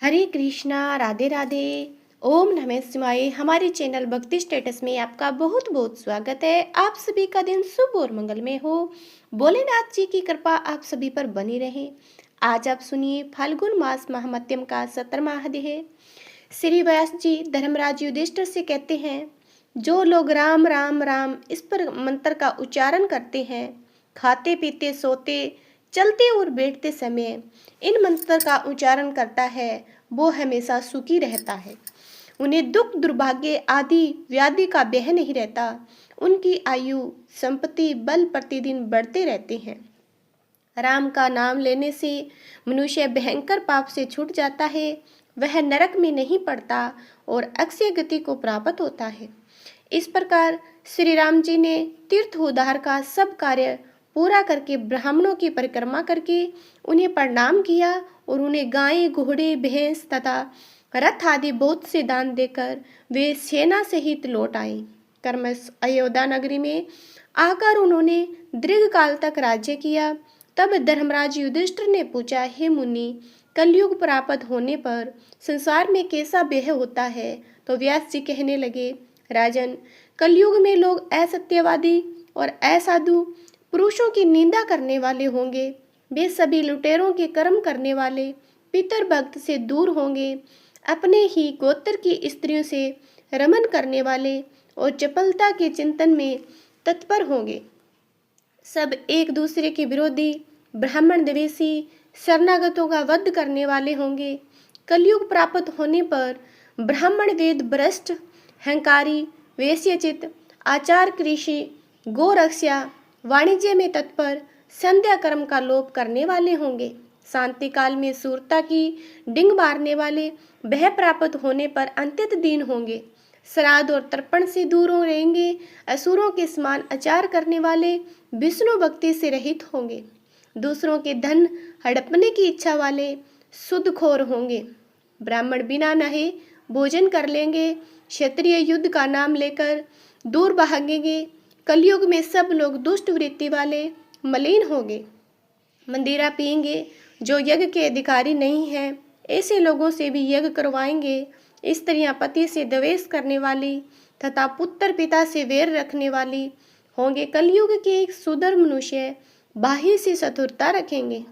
हरे कृष्णा, राधे राधे। ओम नमः शिवाय। हमारे चैनल भक्ति स्टेटस में आपका बहुत बहुत स्वागत है। आप सभी का दिन शुभ और मंगलमय हो। भोलेनाथ जी की कृपा आप सभी पर बनी रहे। आज आप सुनिए फाल्गुन मास महात्म्यम का 17वां अध्याय है। श्री व्यास जी धर्मराज युधिष्ठिर से कहते हैं, जो लोग राम राम राम इस पर मंत्र का उच्चारण करते हैं, खाते पीते सोते चलते और बैठते समय इन मंत्र का उच्चारण करता है, वो हमेशा सुखी रहता है। उन्हें दुख दुर्भाग्य आदि व्याधि का भय नहीं रहता। उनकी आयु संपत्ति बल प्रतिदिन बढ़ते रहते हैं। राम का नाम लेने से मनुष्य भयंकर पाप से छूट जाता है। वह नरक में नहीं पड़ता और अक्षय गति को प्राप्त होता है। इस प्रकार श्री राम जी ने तीर्थ उद्धार का सब कार्य पूरा करके ब्राह्मणों की परिक्रमा करके उन्हें प्रणाम किया और उन्हें गायें घोड़े भैंस तथा रथ आदि बहुत से दान देकर वे सेना सहित लौट आए। क्रमश अयोध्या नगरी में आकर उन्होंने दीर्घ काल तक राज्य किया। तब धर्मराज युधिष्ठिर ने पूछा, हे मुनि, कलयुग प्राप्त होने पर संसार में कैसा व्यय होता है? तो व्यास जी कहने लगे, राजन, कलयुग में लोग असत्यवादी और असाधु पुरुषों की निंदा करने वाले होंगे। वे सभी लुटेरों के कर्म करने वाले पितर भक्त से दूर होंगे। अपने ही गोत्र की स्त्रियों से रमन करने वाले और चपलता के चिंतन में तत्पर होंगे। सब एक दूसरे के विरोधी, ब्राह्मण द्वेषी, शरणागतों का वध करने वाले होंगे। कलयुग प्राप्त होने पर ब्राह्मण वेद भ्रष्ट, हंकारी, वेश्यचित, आचार कृषि, गोरक्षा, वाणिज्य में तत्पर, संध्या कर्म का लोप करने वाले होंगे। शांति काल में सूरता की डिंग मारने वाले भय प्राप्त होने पर अंत्यत दीन होंगे। श्राद्ध और तर्पण से दूर रहेंगे। असुरों के समान आचार करने वाले विष्णु भक्ति से रहित होंगे। दूसरों के धन हड़पने की इच्छा वाले शुद्धखोर होंगे। ब्राह्मण बिना नहे भोजन कर लेंगे। क्षत्रिय युद्ध का नाम लेकर दूर भागेंगे। कलयुग में सब लोग दुष्ट वृत्ति वाले मलिन होंगे। मंदिरा पिएंगे। जो यज्ञ के अधिकारी नहीं हैं, ऐसे लोगों से भी यज्ञ करवाएंगे। स्त्रियां पति से द्वेष करने वाली तथा पुत्र पिता से वैर रखने वाली होंगे। कलयुग के एक सुधर मनुष्य बाह्य से शत्रुता रखेंगे।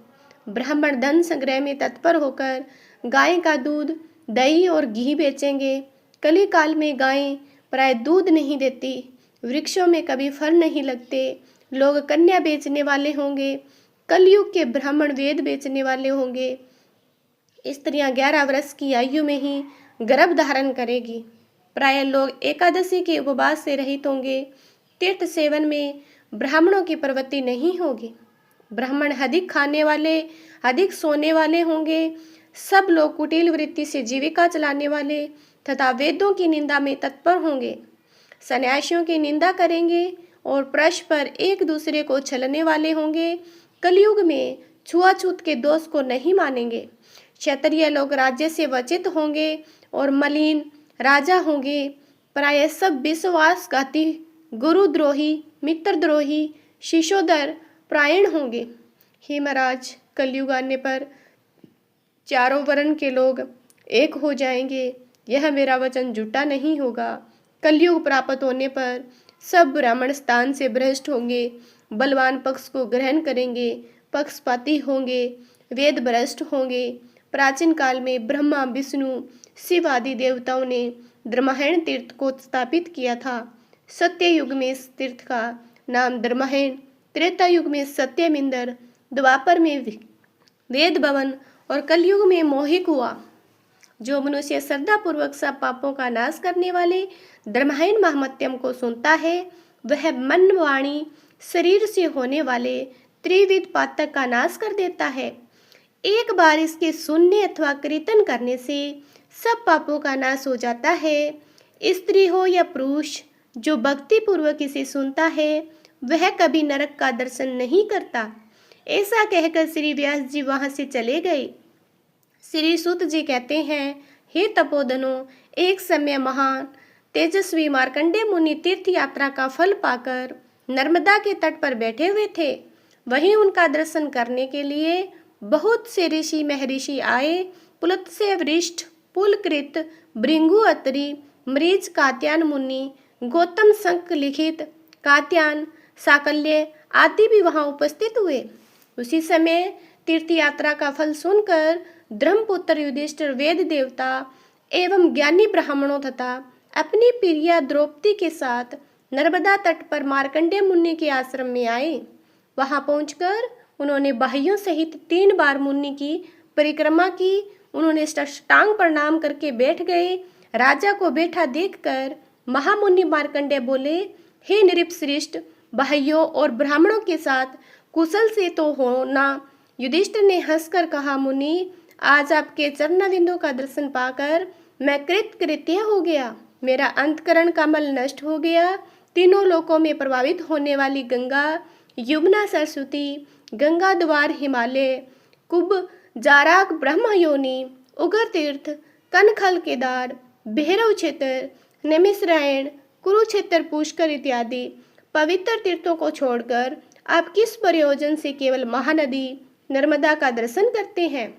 ब्राह्मण धन संग्रह में तत्पर होकर गाय का दूध, दही और घी बेचेंगे। कली काल में गायें प्राय दूध नहीं देती। वृक्षों में कभी फल नहीं लगते। लोग कन्या बेचने वाले होंगे। कलयुग के ब्राह्मण वेद बेचने वाले होंगे। स्त्रियां 11 वर्ष की आयु में ही गर्भ धारण करेगी। प्राय लोग एकादशी के उपवास से रहित होंगे। तीर्थ सेवन में ब्राह्मणों की प्रवृत्ति नहीं होगी। ब्राह्मण अधिक खाने वाले, अधिक सोने वाले होंगे। सब लोग कुटिल वृत्ति से जीविका चलाने वाले तथा वेदों की निंदा में तत्पर होंगे। सन्यासियों की निंदा करेंगे और परस्पर एक दूसरे को छलने वाले होंगे। कलयुग में छुआछूत के दोष को नहीं मानेंगे। क्षत्रिय लोग राज्य से वंचित होंगे और मलिन राजा होंगे। प्राय सब विश्वासघाती, गुरुद्रोही, मित्रद्रोही, शिशोधर प्रायण होंगे। हे महाराज, कलयुग आने पर चारों वर्ण के लोग एक हो जाएंगे। यह मेरा वचन झूठा नहीं होगा। कलयुग प्राप्त होने पर सब ब्राह्मण स्थान से भ्रष्ट होंगे। बलवान पक्ष को ग्रहण करेंगे। पक्षपाती होंगे। वेद भ्रष्ट होंगे। प्राचीन काल में ब्रह्मा, विष्णु, शिव आदि देवताओं ने द्रमायण तीर्थ को स्थापित किया था। सत्य युग में इस तीर्थ का नाम द्रमायण, त्रेता युग में सत्यमिंदर, द्वापर में वेद भवन और कलयुग में मोहिक हुआ। जो मनुष्य श्रद्धा पूर्वक सब पापों का नाश करने वाले द्रमायण महात्म्यम को सुनता है, वह मन, वाणी, शरीर से होने वाले त्रिविध पातक का नाश कर देता है। एक बार इसके सुनने अथवा कीर्तन करने से सब पापों का नाश हो जाता है। स्त्री हो या पुरुष, जो भक्ति पूर्वक इसे सुनता है, वह कभी नरक का दर्शन नहीं करता। ऐसा कहकर श्री व्यास जी वहां से चले गए। श्री सूत जी कहते हैं, हे तपोधनो, एक समय महान तेजस्वी मार्कंडेय मुनि तीर्थ यात्रा का फल पाकर नर्मदा के तट पर बैठे हुए थे। वहीं उनका दर्शन करने के लिए बहुत से ऋषि महर्षि आए पुलत्स्य वरिष्ठ, पुलकृत, भृंगु अत्रि, मरीच, कात्यायन मुनि, गौतम संक लिखित, कात्यायन, साकल्य आदि भी वहां उपस्थित हुए। उसी समय तीर्थ यात्रा का फल सुनकर धर्मपुत्र युधिष्ठिर वेद देवता एवं ज्ञानी ब्राह्मणों तथा अपनी प्रिया द्रौपदी के साथ नर्मदा तट पर मार्कंडेय मुनि के आश्रम में आए। वहां पहुंचकर उन्होंने भाइयों सहित 3 बार मुनि की परिक्रमा की। उन्होंने साष्टांग प्रणाम करके बैठ गए। राजा को बैठा देखकर महामुनि मार्कंडेय बोले, हे नृपश्रेष्ठ, भाइयों और ब्राह्मणों के साथ कुशल से तो होना। युधिष्ठिर ने हंसकर कहा, मुनि, आज आपके चरणविंदों का दर्शन पाकर मैं कृतकृत्य हो गया। मेरा अंतकरण का मल नष्ट हो गया। तीनों लोकों में प्रभावित होने वाली गंगा, यमुना, सरस्वती, गंगा द्वार, हिमालय, कुब, जाराक, ब्रह्म योनि, उगर तीर्थ, कनखल, केदार, भैरव क्षेत्र, नैमिषारण्य, कुरुक्षेत्र, पुष्कर इत्यादि पवित्र तीर्थों को छोड़कर आप किस प्रयोजन से केवल महानदी नर्मदा का दर्शन करते हैं?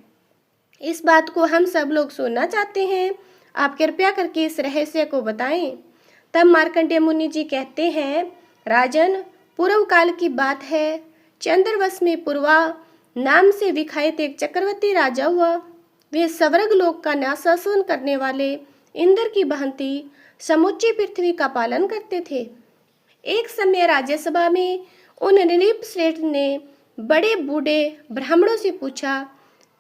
इस बात को हम सब लोग सुनना चाहते हैं। आप कृपया करके इस रहस्य को बताएं। तब मार्कंडेय मुनि जी कहते हैं, राजन, पूर्व काल की बात है। चंद्रवश में पूर्वा नाम से विख्यात एक चक्रवर्ती राजा हुआ। वे स्वर्ग लोक का शासन करने वाले इंद्र की भांति समूची पृथ्वी का पालन करते थे। एक समय राज्यसभा में उन नृपश्रेष्ठ ने बड़े बूढ़े ब्राह्मणों से पूछा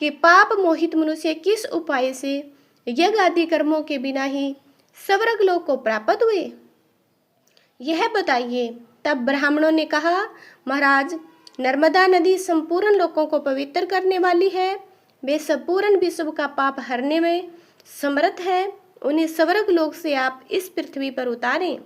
कि पाप मोहित मनुष्य किस उपाय से यज्ञ आदि कर्मों के बिना ही स्वर्ग लोक को प्राप्त हुए, यह बताइए। तब ब्राह्मणों ने कहा, महाराज, नर्मदा नदी संपूर्ण लोकों को पवित्र करने वाली है। वे संपूर्ण विश्व का पाप हरने में समर्थ है। उन्हें स्वर्ग लोक से आप इस पृथ्वी पर उतारें।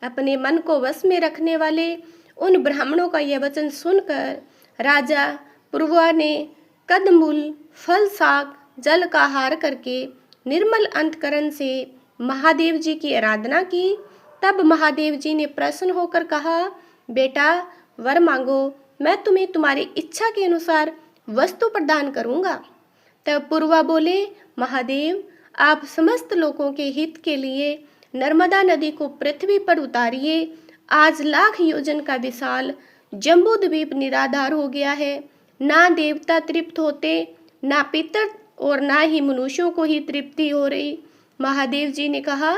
अपने मन को वश में रखने वाले उन ब्राह्मणों का यह वचन सुनकर राजा पुरुवा ने कदमूल, फल, शाक, जल का आहार करके निर्मल अंतकरण से महादेव जी की आराधना की। तब महादेव जी ने प्रसन्न होकर कहा, बेटा, वर मांगो, मैं तुम्हें तुम्हारी इच्छा के अनुसार वस्तु प्रदान करूंगा। तब पुरवा बोले, महादेव, आप समस्त लोगों के हित के लिए नर्मदा नदी को पृथ्वी पर उतारिए। आज लाख योजन का विशाल जम्बू द्वीप निराधार हो गया है। ना देवता तृप्त होते, ना पितर और ना ही मनुष्यों को ही तृप्ति हो रही। महादेव जी ने कहा,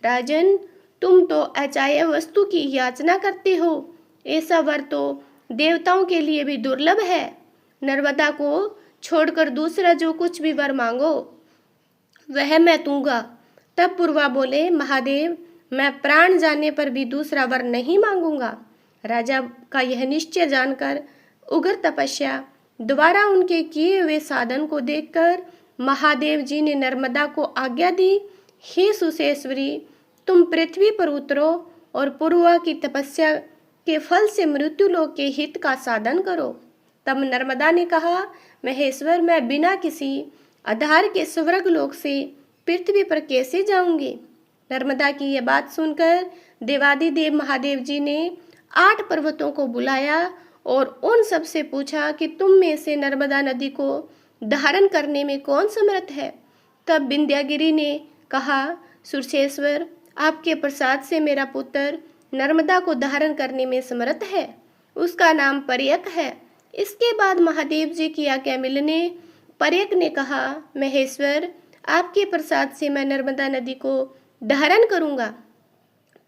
राजन, तुम तो अचाय वस्तु की याचना करते हो। ऐसा वर तो देवताओं के लिए भी दुर्लभ है। नर्मदा को छोड़कर दूसरा जो कुछ भी वर मांगो वह मैं दूंगा। तब पुरवा बोले, महादेव, मैं प्राण जाने पर भी दूसरा वर नहीं मांगूंगा। राजा का यह निश्चय जानकर उग्र तपस्या द्वारा उनके किए हुए साधन को देखकर महादेव जी ने नर्मदा को आज्ञा दी, हे सुशेश्वरी, तुम पृथ्वी पर उतरो और पुरवा की तपस्या के फल से मृत्यु लोक के हित का साधन करो। तब नर्मदा ने कहा, महेश्वर, मैं बिना किसी आधार के स्वर्ग लोक से पृथ्वी पर कैसे जाऊंगी? नर्मदा की यह बात सुनकर देवादिदेव महादेव जी ने 8 पर्वतों को बुलाया और उन सब से पूछा कि तुम में से नर्मदा नदी को धारण करने में कौन समर्थ है? तब विंध्यागिरी ने कहा, सुरसेश्वर, आपके प्रसाद से मेरा पुत्र नर्मदा को धारण करने में समर्थ है। उसका नाम पर्यक है। इसके बाद महादेव जी की आज्ञा मिलने पर्यक ने कहा, महेश्वर, आपके प्रसाद से मैं नर्मदा नदी को धारण करूंगा।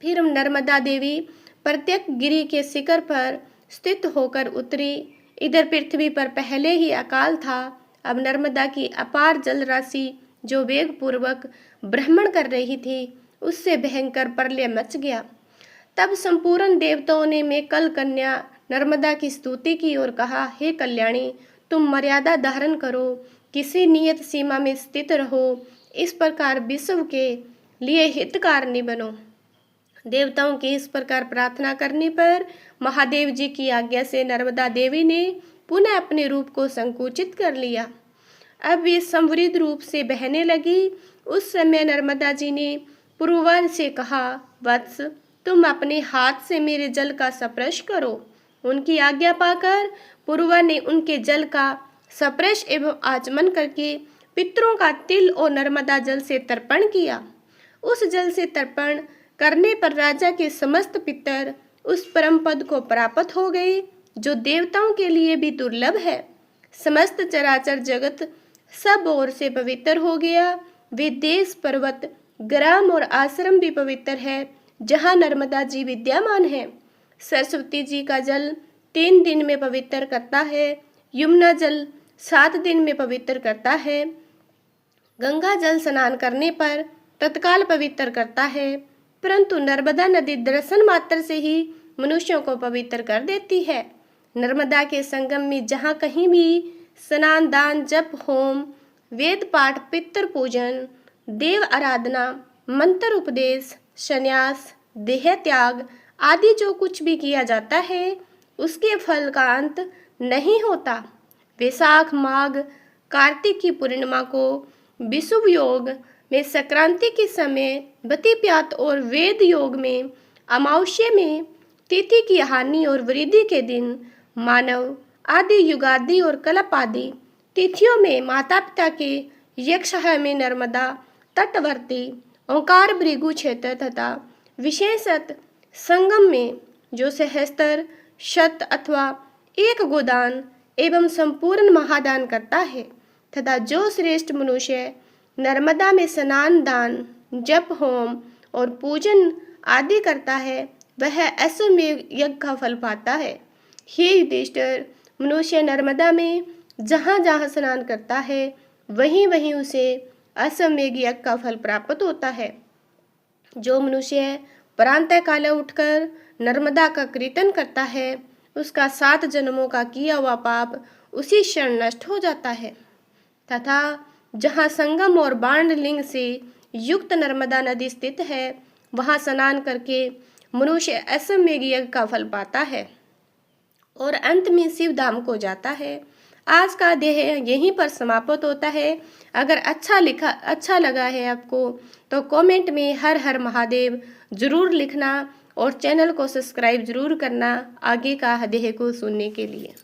फिर नर्मदा देवी प्रत्येक गिरी के शिखर पर स्थित होकर उतरी। इधर पृथ्वी पर पहले ही अकाल था। अब नर्मदा की अपार जल राशि जो वेग पूर्वक भ्रमण कर रही थी, उससे भयंकर प्रलय मच गया। तब संपूर्ण देवताओं ने मैं कल कन्या नर्मदा की स्तुति की और कहा, हे कल्याणी, तुम मर्यादा धारण करो, किसी नियत सीमा में स्थित रहो, इस प्रकार विश्व के लिए हितकारिणी बनो। देवताओं की इस प्रकार प्रार्थना करने पर महादेव जी की आज्ञा से नर्मदा देवी ने पुनः अपने रूप को संकुचित कर लिया। अब वे समृद्ध रूप से बहने लगी। उस समय नर्मदा जी ने पुरुवा से कहा, वत्स, तुम अपने हाथ से मेरे जल का स्पर्श करो। उनकी आज्ञा पाकर पुरुवा ने उनके जल का स्पर्श एवं आचमन करके पितरों का तिल और नर्मदा जल से तर्पण किया। उस जल से तर्पण करने पर राजा के समस्त पितर उस परम पद को प्राप्त हो गए जो देवताओं के लिए भी दुर्लभ है। समस्त चराचर जगत सब ओर से पवित्र हो गया। वे देश, पर्वत, ग्राम और आश्रम भी पवित्र है जहाँ नर्मदा जी विद्यमान है। सरस्वती जी का जल 3 दिन में पवित्र करता है। यमुना जल 7 दिन में पवित्र करता है। गंगा जल स्नान करने पर तत्काल पवित्र करता है, परंतु नर्मदा नदी दर्शन मात्र से ही मनुष्यों को पवित्र कर देती है। नर्मदा के संगम में जहाँ कहीं भी स्नान, दान, जप, होम, वेद पाठ, पितृ पूजन, देव आराधना, मंत्र उपदेश, संन्यास, देह त्याग आदि जो कुछ भी किया जाता है उसके फल का अंत नहीं होता। वैशाख, माघ, कार्तिक की पूर्णिमा को विषुव योग में, संक्रांति के समय बतिप्यात और वेद योग में, अमावस्या में, तिथि की हानि और वृद्धि के दिन, मानव आदि, युगादि और कल्प आदि तिथियों में, माता पिता के यक्षाय में, नर्मदा तटवर्ती ओंकार भृगु क्षेत्र तथा विशेषत संगम में जो सहस्त्र, शत अथवा 1 गोदान एवं संपूर्ण महादान करता है तथा जो श्रेष्ठ मनुष्य नर्मदा में स्नान, दान, जप, होम और पूजन आदि करता है वह अश्वमेध यज्ञ का फल पाता है। हे युधिष्ठिर, मनुष्य नर्मदा में जहाँ जहाँ स्नान करता है वहीं वहीं उसे अश्वमेध यज्ञ का फल प्राप्त होता है। जो मनुष्य प्रातः काले उठकर नर्मदा का कीर्तन करता है उसका 7 जन्मों का किया हुआ पाप उसी क्षण नष्ट हो जाता है। तथा जहाँ संगम और बाणलिंग से युक्त नर्मदा नदी स्थित है वहाँ स्नान करके मनुष्य अश्वमेध यज्ञ का फल पाता है और अंत में शिव धाम को जाता है। आज का देह यहीं पर समाप्त होता है। अगर अच्छा लगा है आपको तो कमेंट में हर हर महादेव जरूर लिखना और चैनल को सब्सक्राइब जरूर करना आगे का देह को सुनने के लिए।